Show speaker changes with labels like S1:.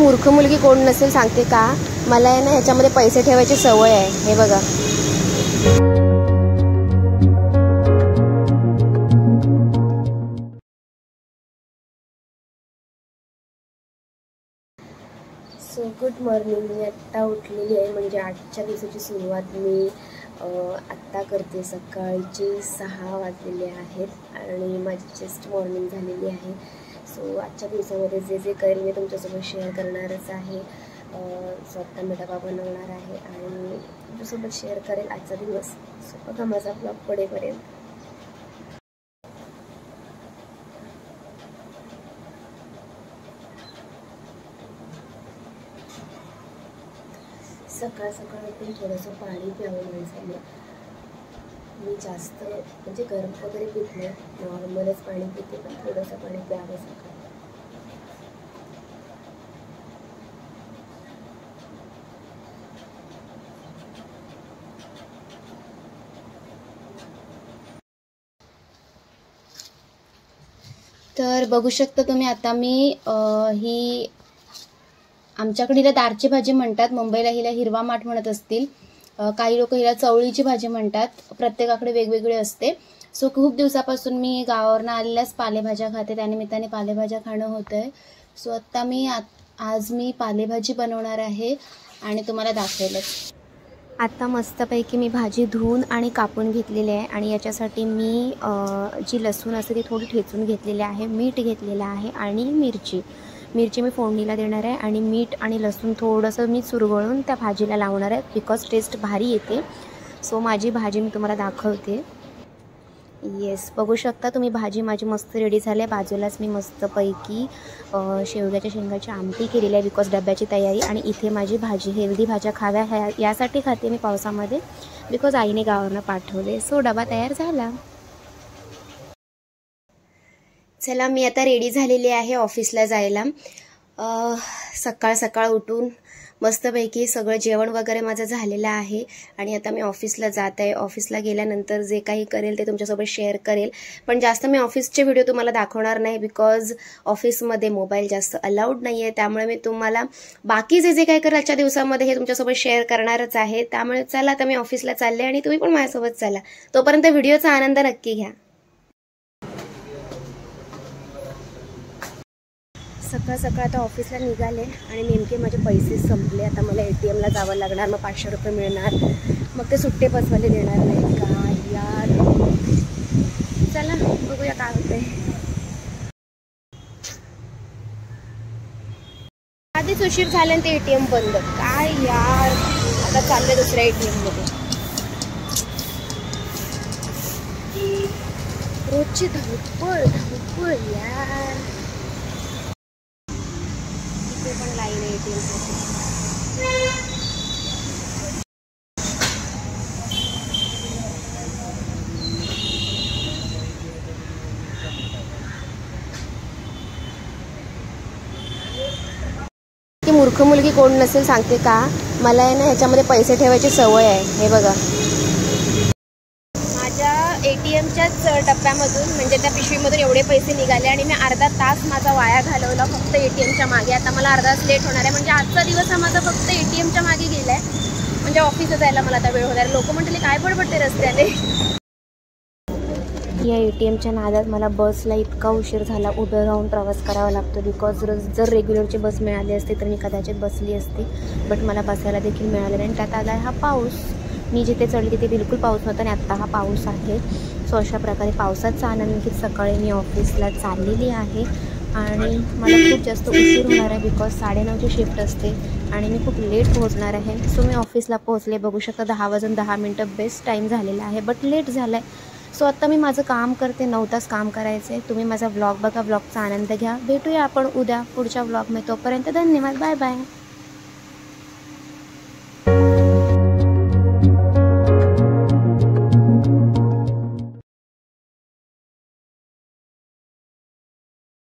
S1: मूर्ख मुलगी कोण नसेल सांगते का, मला आहे ना ह्याच्यामध्ये पैसे ठेवायची सवय आहे. हे बघा, सो गुड मॉर्निंग. मी आत्ता उठलेली आहे, म्हणजे आजच्या दिवसाची सुरुवात मी आत्ता करते. सकाळचे 6 वाजलेले आहेत आणि माझी जस्ट मॉर्निंग झालेली आहे. सो आजच्या दिवसामध्ये जे जे करेल मी तुमच्यासोबत शेअर करणारच आहे. स्वतः मी डबा बनवणार आहे आणि तुमच्यासोबत शेअर करेल आजचा दिवस. सो बघा माझा ब्लॉग पडेपर्यंत. सकाळ सकाळ उठून थोडंसं पाणी प्यावं माणसाने. मी जास्त म्हणजे गरम वगैरे पित नाही, नॉर्मलच पाणी पिते, पण थोडंसं पाणी प्यावं सकाळ. तर बघू शकता तुम्ही, आता मी ही आमच्याकडे हिला दारची भाजी म्हणतात, मुंबईला हिला हिरवा माठ म्हणत असतील, काही लोक हिला चवळीची भाजी म्हणतात, प्रत्येकाकडे वेगवेगळे असते. सो खूप दिवसापासून मी गावावरनं आलेल्याच पालेभाज्या खाते, त्यानिमित्ताने पालेभाज्या खाणं होतंय. सो आत्ता आज मी पालेभाजी बनवणार आहे आणि तुम्हाला दाखवेलच. आता मस्तपैकी मी भाजी धुवून आणि कापून घेतलेली आहे आणि याच्यासाठी मी जी लसूण असते ती थोडी ठेचून घेतलेली आहे, मीठ घेतलेलं आहे आणि मिरची मी फोडणीला देणार आहे आणि मीठ आणि लसूण थोडंसं मी चुरगळून त्या भाजीला लावणार आहे, बिकॉज टेस्ट भारी येते. सो माझी भाजी मी तुम्हाला दाखवते. येस, बघू शकता तुम्ही, भाजी माझी मस्त रेडी झाली आहे. बाजूलाच मी मस्तपैकी शेवग्याच्या शेंगाची आमटी केलेली आहे, बिकॉज डब्याची तयारी. आणि इथे माझी भाजी, हेल्दी भाज्या खाव्या यासाठी खाते मी पावसामध्ये, बिकॉज आईने गावावरनं पाठवले. सो डबा तयार झाला. चला, मी आता रेडी झालेली आहे ऑफिसला जायला. सकाळ सकाळ उठून मस्तपैकी सगळं जेवण वगैरे माझं झालेलं आहे आणि आता मी ऑफिसला जात आहे. ऑफिसला गेल्यानंतर जे काही करेल ते तुमच्यासोबत शेअर करेल, पण जास्त मी ऑफिसचे व्हिडिओ तुम्हाला दाखवणार नाही, बिकॉज ऑफिसमध्ये मोबाईल जास्त अलाउड नाही आहे. त्यामुळे मी तुम्हाला बाकी जे काही करेल आजच्या दिवसामध्ये हे तुमच्यासोबत शेअर करणारच आहे. त्यामुळे चला, आता मी ऑफिसला चालले आणि तुम्ही पण माझ्यासोबत चला. तोपर्यंत व्हिडिओचा आनंद नक्की घ्या. सकाळ सकाळ आता ऑफिसला निघाले आणि नेमके माझे पैसे संपले. आता मला ATMला जावं लागणार, मग 500 रुपये मिळणार, मग ते सुट्टे बसवाले देणार नाही का यार. चला बघूया काय होतंय. आधीच उशीर झाला आणि ते ATM बंद. काय यार, आता चाललंय दुसऱ्या ATMमध्ये. रोजची धावपळ यार. पण लाईन आहे ATMसाठी. की मूर्ख मुलगी कोण नसेल सांगते का, मला आहे ना ह्याच्यामध्ये पैसे ठेवायची सवय आहे. हे बघा, माझ्या ATMच्याच डब्यामधून म्हणजे त्या पिशवीमधून एवढे पैसे निघाले आणि मी अर्धा तास माझा वाया घालवला फक्त ATMच्या मागे. आता मला अर्धा तास लेट होणार आहे, म्हणजे आजचा दिवस हा माझा फक्त ATMच्या मागे गेला आहे. म्हणजे ऑफिसला जायला मला आता वेळ होणार. लोक म्हटले काय पडते रस्त्याने. या ATMच्या नादात मला बसला इतका उशीर झाला, उभं राहून प्रवास करावा लागतो, बिकॉज जर रेग्युलरची बस मिळाली असती तर मी कदाचित बसली असती, बट मला बसायला देखील मिळालं नाही. त्यात आला हा पाऊस. मी जिथे चढली तिथे बिलकुल पाऊस नव्हता आणि आत्ता हा पाऊस आहे. सो अशा प्रकारे पावसाचा आनंद घेत सकाळी मी ऑफिसला चाललेली आहे आणि मला खूप जास्त उशीर होणार आहे, बिकॉज 9:30ची शिफ्ट असते आणि मी खूप लेट पोहोचणार आहे. सो मी ऑफिसला पोहोचले. बघू शकता 10 वाजून 10 मिनटं बेस्ट टाईम झालेला आहे, बट लेट झाला आहे. सो आत्ता मी माझं काम करते, 9 तास काम करायचं आहे. तुम्ही माझा व्लॉग बघा, व्लॉगचा आनंद घ्या. भेटूया आपण उद्या पुढच्या व्लॉगमध्ये. तोपर्यंत धन्यवाद, बाय बाय.